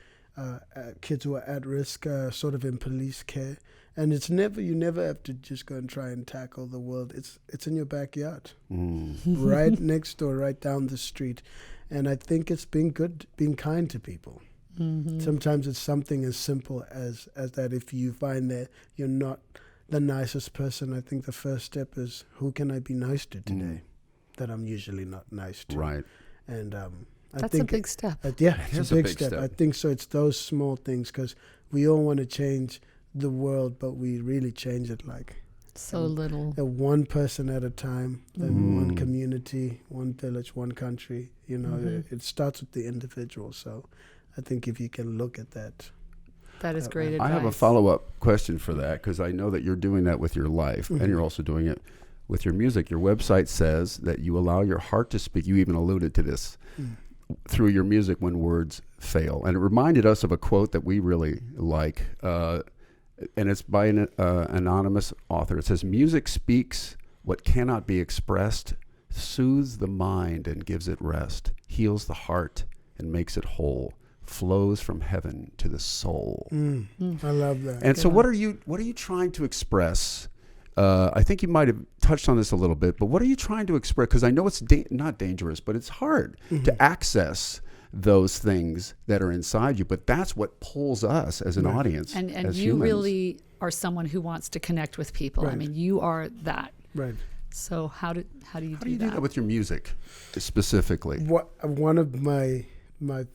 kids who are at risk, sort of in police care. And you never have to just go and try and tackle the world. It's in your backyard, right next door, right down the street. And I think it's being good, being kind to people. Sometimes it's something as simple as that. If you find that you're not the nicest person, I think the first step is, who can I be nice to today that I'm usually not nice to? Right. And I That's think a big step. yeah, It it's is a big step. I think so. It's those small things, because we all want to change the world, but we really change it like So little. one person at a time, then one community, one village, one country. You know, it starts with the individual. So I think if you can look at that. That is great advice. I have a follow-up question for that because I know that you're doing that with your life and you're also doing it with your music. Your website says that you allow your heart to speak. You even alluded to this through your music when words fail. And it reminded us of a quote that we really like, and it's by an anonymous author. It says, "Music speaks what cannot be expressed, soothes the mind and gives it rest, heals the heart and makes it whole, flows from heaven to the soul." I love that. And so what are you trying to express? I think you might have touched on this a little bit, but what are you trying to express? Because I know it's not dangerous, but it's hard to access those things that are inside you. But that's what pulls us as an audience, And as you humans. really are someone who wants to connect with people. I Right. mean, you are that. Right. So how do you How do you do do that with your music specifically? One of my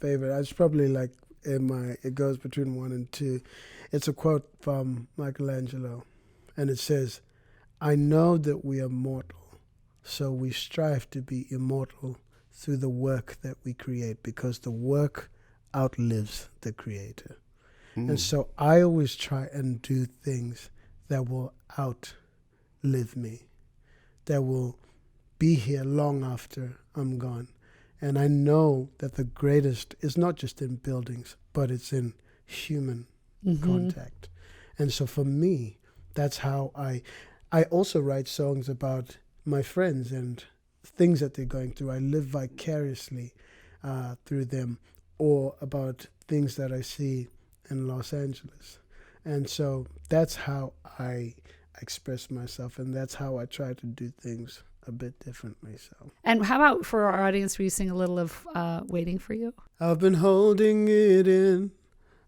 favorite, it's probably like it goes between 1 and 2. It's a quote from Michelangelo, and it says, "I know that we are mortal, so we strive to be immortal through the work that we create, because the work outlives the creator." And so I always try and do things that will outlive me, that will be here long after I'm gone. And I know that the greatest is not just in buildings, but it's in human contact. And so for me, that's how I also write songs about my friends and things that they're going through. I live vicariously through them, or about things that I see in Los Angeles. And so that's how I express myself, and that's how I try to do things a bit differently. So, And how about for our audience, will you sing a little of Waiting for You? I've been holding it in,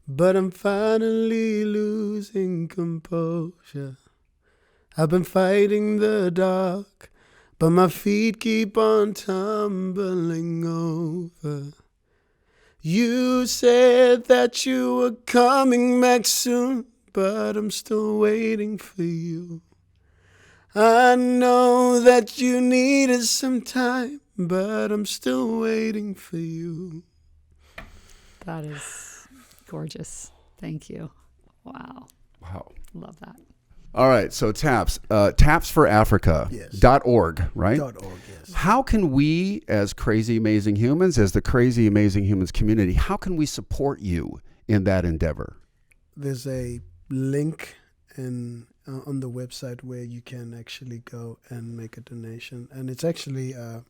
but I'm finally losing composure. I've been fighting the dark, but my feet keep on tumbling over. You said that you were coming back soon, but I'm still waiting for you. I know that you needed some time, but I'm still waiting for you. That is gorgeous. Thank you. Wow. Wow. Love that. All right, so Taps, Taps4Africa.org, Yes. right? .org, yes. How can we, as Crazy Amazing Humans, as the Crazy Amazing Humans community, how can we support you in that endeavor? There's a link on the website where you can actually go and make a donation, and it's actually a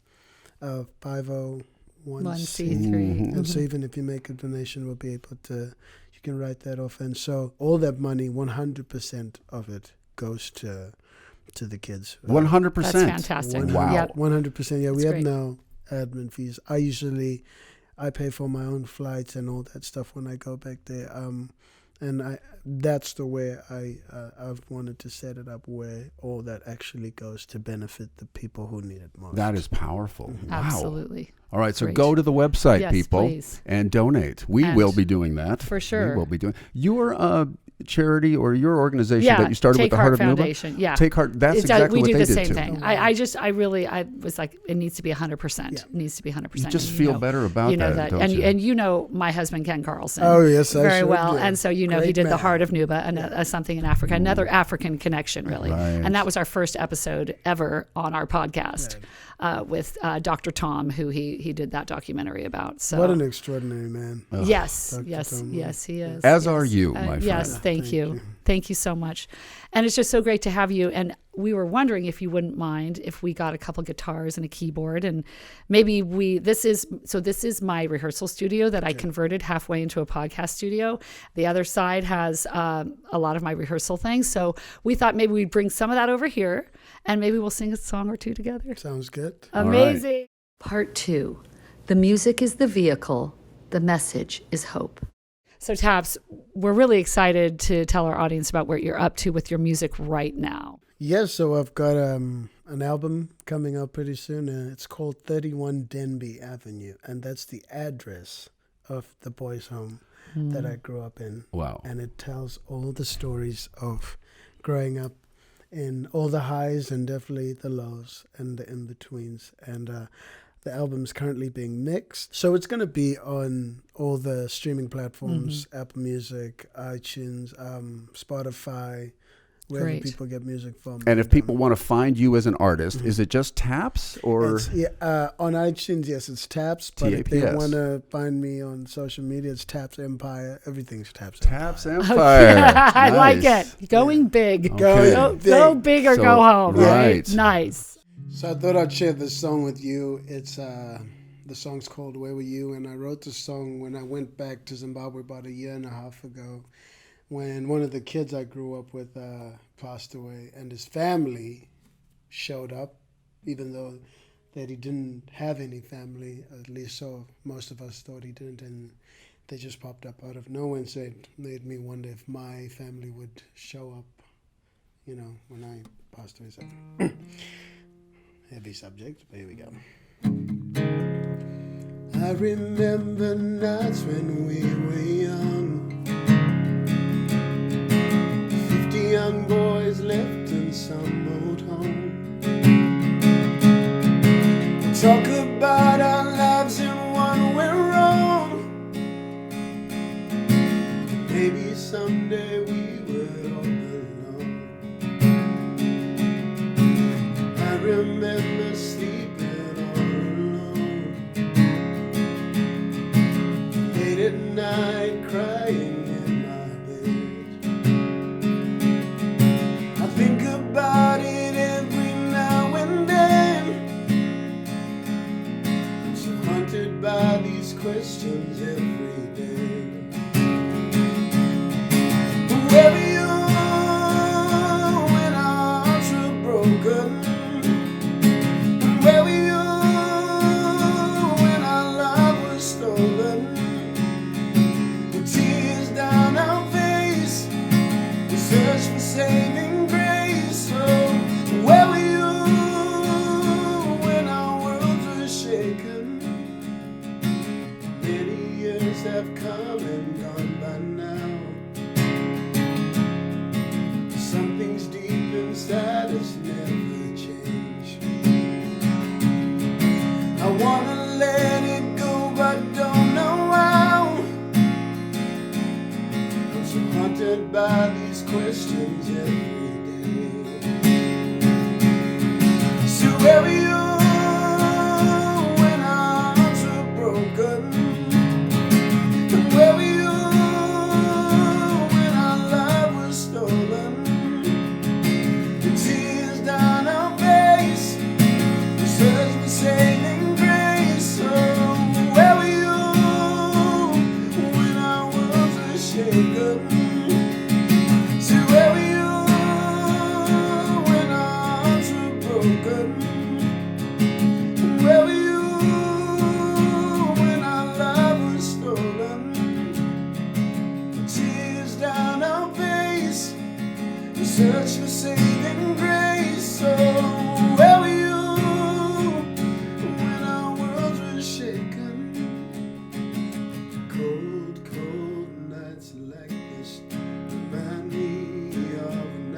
501c3. And so even if you make a donation, we'll be able to. You can write that off, and so all that money, 100% of it goes to the kids. 100%. That's fantastic. Wow. Yep. 100%. Yeah, we That's have great. no admin fees. I pay for my own flights and all that stuff when I go back there. And that's the way I've wanted to set it up, where all that actually goes to benefit the people who need it most. That is powerful. Wow. Absolutely. All right, so Great. go to the website, Yes, people, please. and donate. We And will be doing that. for sure. We will be doing. Your charity or your organization Yeah. that you started with Take the Heart of Foundation. Nuba? Yeah. Take Heart. That's It does- exactly we what do they the did same too. thing. I was like, it needs to be 100%. Yeah. It needs to be 100%. You just And feel better about you know that, that, don't you? and you know my husband Ken Carlson. Oh, yes, I very sure well. do. And so you know he Great did the man. Heart of Nuba and something in Africa, another African connection, really. Right. And that was our first episode ever on our podcast with Dr. Tom, who he did that documentary about. So What an extraordinary man. yes, Dr. yes, Tom. yes, he is. As yes. are you, my Yes, friend. thank you. Thank you so much. And it's just so great to have you. And we were wondering if you wouldn't mind if we got a couple guitars and a keyboard, and maybe this is my rehearsal studio that I converted halfway into a podcast studio. The other side has a lot of my rehearsal things. So we thought maybe we'd bring some of that over here, and maybe we'll sing a song or two together. Sounds good. Amazing. Part 2. The music is the vehicle. The message is hope. So Taps, we're really excited to tell our audience about what you're up to with your music right now. Yes, so I've got an album coming out pretty soon. It's called 31 Denby Avenue, and that's the address of the boys' home that I grew up in. Wow. And it tells all the stories of growing up in all the highs and definitely the lows and the in-betweens. And the album's currently being mixed. So it's going to be on all the streaming platforms, Apple Music, iTunes, Spotify, wherever Great. people get music from. And if people want to find you as an artist, is it just Taps or? On iTunes, yes, it's Taps. But if they TAPS. want to find me on social media, it's Taps Empire. Everything's Taps. Taps Empire. Empire. I like Nice. it. Going big. Okay. Go big or So, go home. right. Nice. So I thought I'd share this song with you. It's the song's called "Where Were You?" and I wrote the song when I went back to Zimbabwe about 1.5 years ago, when one of the kids I grew up with passed away, and his family showed up, even though that he didn't have any family. At least so most of us thought he didn't, and they just popped up out of nowhere, and so it made me wonder if my family would show up, you know, when I passed away. So. Heavy subject, but here we go. I remember nights when we were young, 50 young boys left in some old home. We talk about our lives and what went wrong. Maybe someday we would all belong. I remember sleeping all alone, late at night crying in my bed. I think about it every now and then, so haunted by these questions every day. Where were you when our hearts were broken? Where were you when our love was stolen? With tears down our face, we search for saving grace. So where were you when our worlds were shaken? Many years have come and gone by now. Some things deep inside us never change. I wanna let it go, but don't know how. haunted by these questions every day. So where were you when our hearts were broken? And where were you when our love was stolen? The tears down our face, we search for saving grace. So where were you when our worlds were shaken? So where were you when our hearts were broken? And where were you when our love was stolen? The tears down our face, we search for saving grace. So where were you when our worlds were shaken? Cold, cold nights like this remind me of when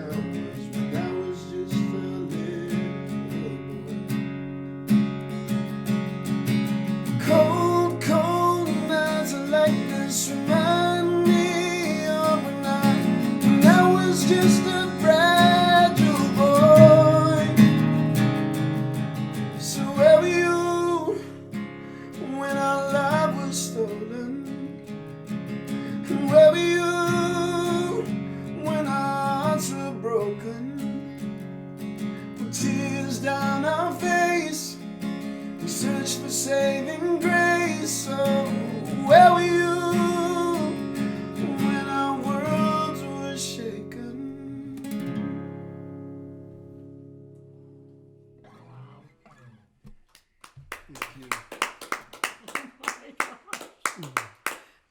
I was just a little boy. Cold, cold nights like this remind me of when I was just a fragile boy. So where were you when our love was stolen? And where were you when our hearts were broken? With tears down our face, we search for saving grace. So where were you when our worlds were shaken?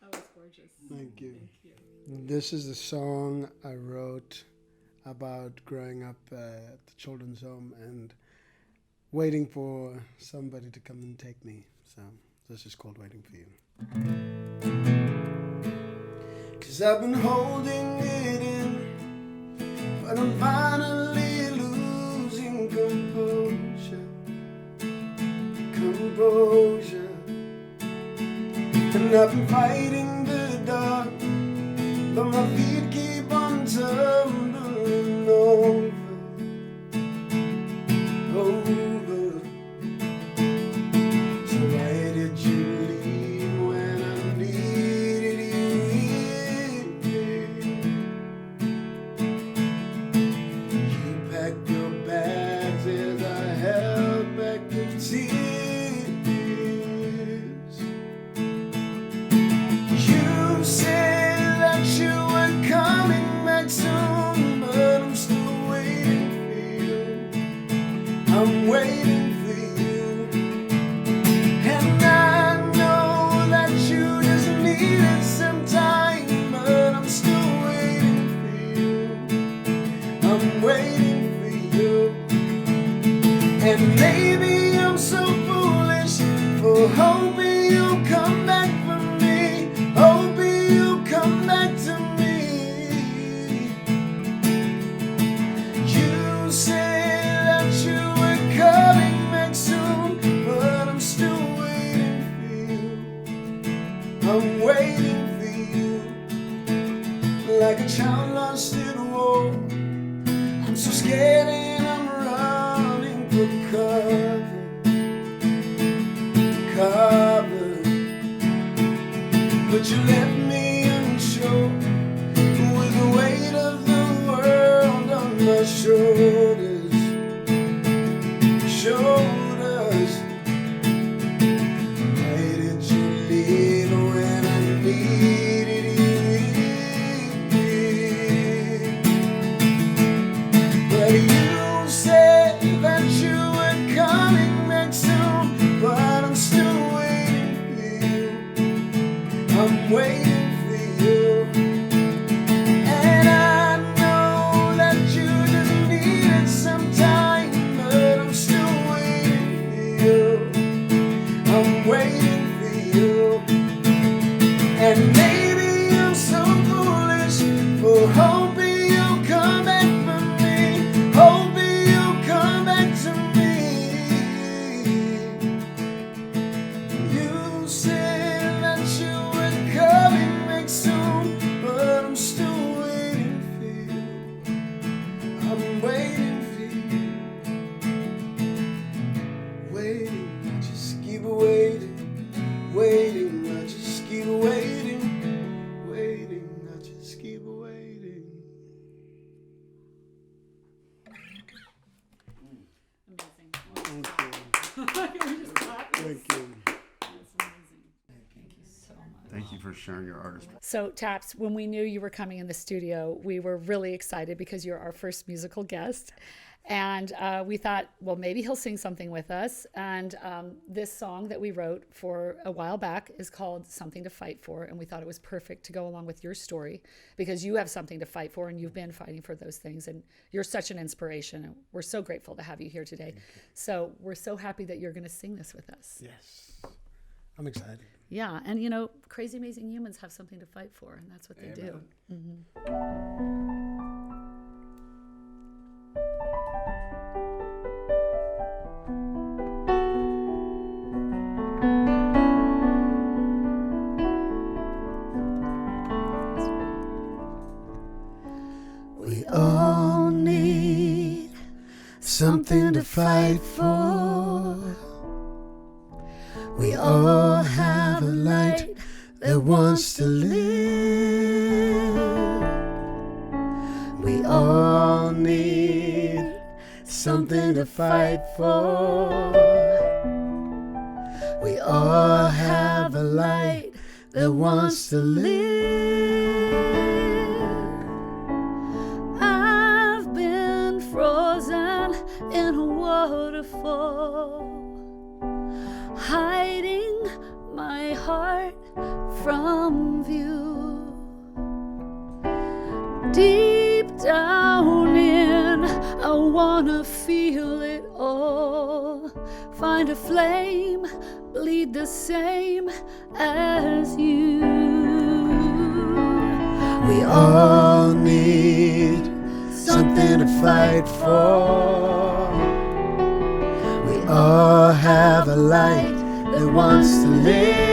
That was gorgeous. Thank you. This is the song I wrote about growing up at the children's home and waiting for somebody to come and take me. So this is called Waiting for You. 'Cause I've been holding it in, but I'm finally losing composure. And I've been fighting the dark, but my feet keep on tumbling over. So why did you leave when I needed you here? You packed your bags as I held back the tears. You said that you were coming back soon, but I'm still waiting for you. I'm waiting for you. And I know that you just needed some time, but I'm still waiting for you. I'm waiting for you. And maybe I'm so foolish for hoping you'll come back for me, hoping you'll come back to me. You said that you were coming back soon, but I'm still waiting for you. I'm waiting for you. Like a child lost in a war, I'm so scared and I'm running for cover. But you left me unsure, with the weight of the world on my shoulders. Why did you leave when I needed you here? But you said that you were coming back soon, but I'm still waiting for you. I'm waiting for you. And I know that you just needed some time, but I'm still waiting for you. I'm waiting for you. And maybe I'm so foolish for hoping you'll come back for me, hoping you'll come back to me. You said that you were coming back soon, but I'm still waiting. Thank you for sharing your artistry. So, Taps, when we knew you were coming in the studio, we were really excited because you're our first musical guest. And we thought, well, maybe he'll sing something with us. And this song that we wrote for a while back is called Something to Fight For. And we thought it was perfect to go along with your story because you have something to fight for and you've been fighting for those things. And you're such an inspiration. And we're so grateful to have you here today. So we're so happy that you're going to sing this with us. Yes. I'm excited. Yeah. And, you know, crazy, amazing humans have something to fight for. And that's what they do. We all need something to fight for. We all have a light that wants to live. We all need something to fight for. We all have a light that wants to live. I've been frozen in a waterfall, hiding my heart from view. Deep down in, I wanna feel it all. Find a flame, bleed the same as you. We all need something to fight for. We all have a light that wants to live.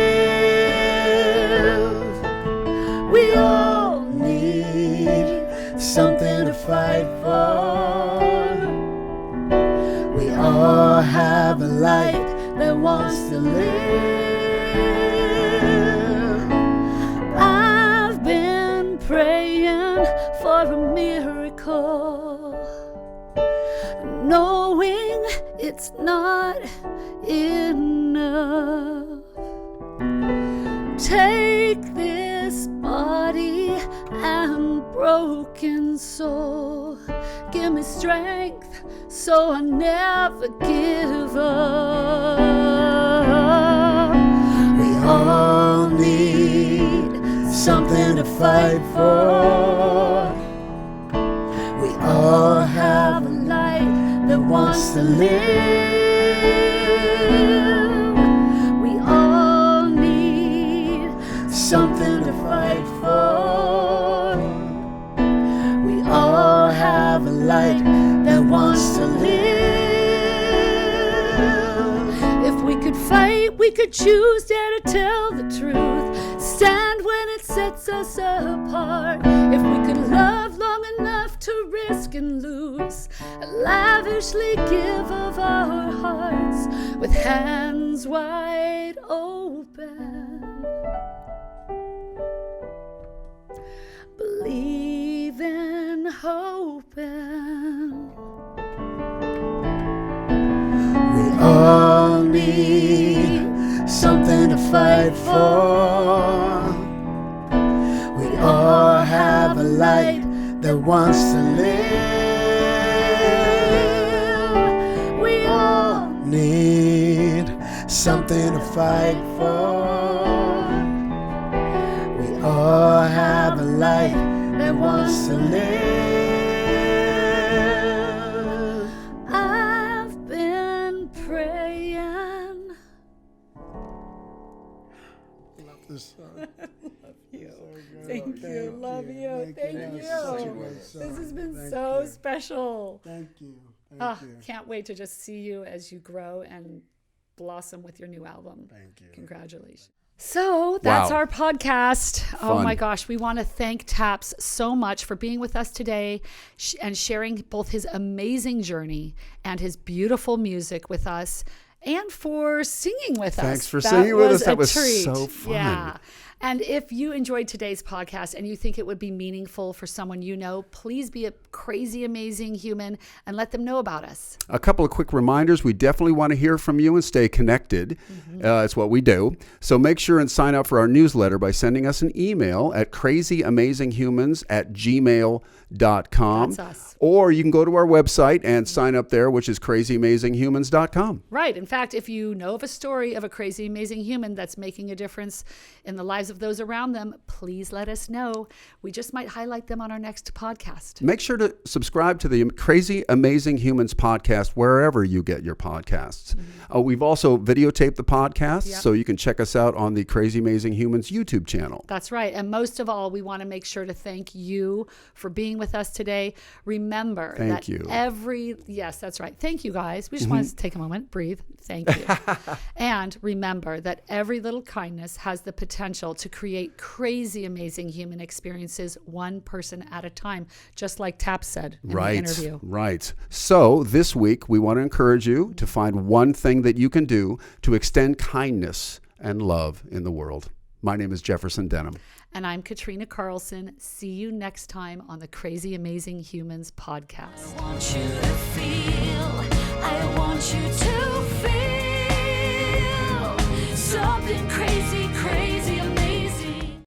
We all need something to fight for. We all have a light that wants to live. I've been praying for a miracle, knowing it's not enough. Take this body and broken soul, give me strength so I never give up. We all need something to fight for. We all have a light that wants to live. We all need something to fight for. We all have a light that wants to live. If we could fight, we could choose, dare to tell the truth, stand when it sets us apart. If we could love long enough to risk and lose, lavishly give of our hearts with hands wide open. Believing, hoping. We all need something to fight for. We all have a light that wants to live. We all need something to fight for. We all have a light that wants to live. I've been praying. Love this song. Thank you. Love you. Thank you. This has been so special. Thank you. Can't wait to just see you as you grow and blossom with your new album. Thank you. Congratulations. So that's Wow. our podcast. Oh Fun. my gosh. We want to thank Taps so much for being with us today and sharing both his amazing journey and his beautiful music with us. and for singing with us. Thanks for singing with us. That was treat. so fun. Yeah. And if you enjoyed today's podcast and you think it would be meaningful for someone you know, please be a crazy, amazing human and let them know about us. A couple of quick reminders. We definitely want to hear from you and stay connected. It's what we do. So make sure and sign up for our newsletter by sending us an email at crazyamazinghumans@gmail.com. That's us. Or you can go to our website and sign up there, which is crazyamazinghumans.com. Right. In fact, if you know of a story of a crazy, amazing human that's making a difference in the lives of those around them, please let us know. We just might highlight them on our next podcast. Make sure to subscribe to the Crazy Amazing Humans podcast wherever you get your podcasts. We've also videotaped the podcast, so you can check us out on the Crazy Amazing Humans YouTube channel. That's right. And most of all, we want to make sure to thank you for being with us today. Remember Thank you. Yes, that's right. Thank you, guys. We just want to take a moment, breathe. Thank you. And remember that every little kindness has the potential to create crazy, amazing human experiences, one person at a time, just like Taps said in the interview. Right. So this week, we want to encourage you to find one thing that you can do to extend kindness and love in the world. My name is Jefferson Denham. And I'm Katrina Carlson. See you next time on the Crazy Amazing Humans podcast. want you to